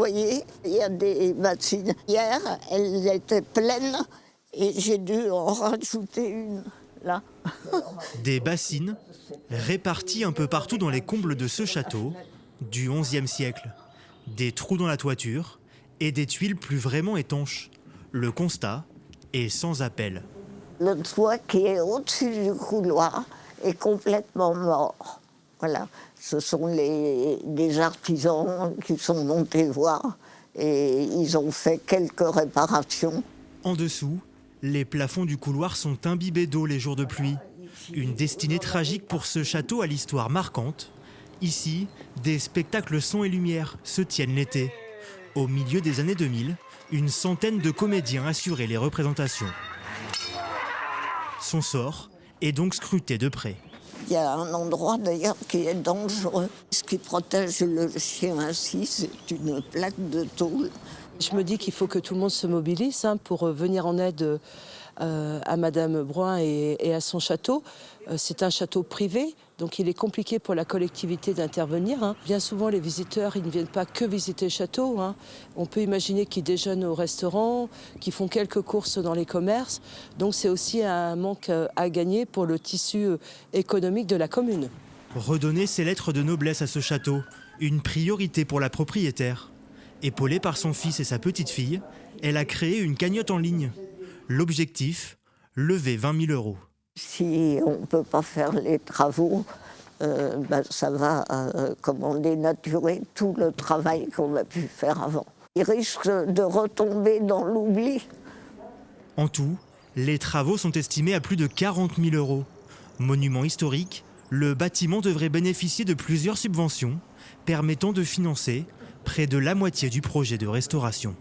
voyez, il y a des bassines. Hier, elles étaient pleines et j'ai dû en rajouter une, là. Des bassines réparties un peu partout dans les combles de ce château du XIe siècle. Des trous dans la toiture et des tuiles plus vraiment étanches. Le constat est sans appel. Le toit qui est au-dessus du couloir est complètement mort. Voilà, ce sont des artisans qui sont montés voir et ils ont fait quelques réparations. En dessous, les plafonds du couloir sont imbibés d'eau les jours de pluie. Une destinée tragique pour ce château à l'histoire marquante. Ici, des spectacles son et lumière se tiennent l'été. Au milieu des années 2000, une centaine de comédiens assuraient les représentations. Son sort est donc scruté de près. Il y a un endroit d'ailleurs qui est dangereux. Ce qui protège le chien assis, c'est une plaque de tôle. Je me dis qu'il faut que tout le monde se mobilise pour venir en aide à Madame Bruin et à son château. C'est un château privé, donc il est compliqué pour la collectivité d'intervenir. Bien souvent, les visiteurs, ils ne viennent pas que visiter le château. On peut imaginer qu'ils déjeunent au restaurant, qu'ils font quelques courses dans les commerces. Donc c'est aussi un manque à gagner pour le tissu économique de la commune. Redonner ses lettres de noblesse à ce château, une priorité pour la propriétaire. Épaulée par son fils et sa petite-fille, elle a créé une cagnotte en ligne. L'objectif, lever 20 000 €. Si on ne peut pas faire les travaux, ça va dénaturer tout le travail qu'on a pu faire avant. Il risque de retomber dans l'oubli. En tout, les travaux sont estimés à plus de 40 000 €. Monument historique, le bâtiment devrait bénéficier de plusieurs subventions permettant de financer près de la moitié du projet de restauration.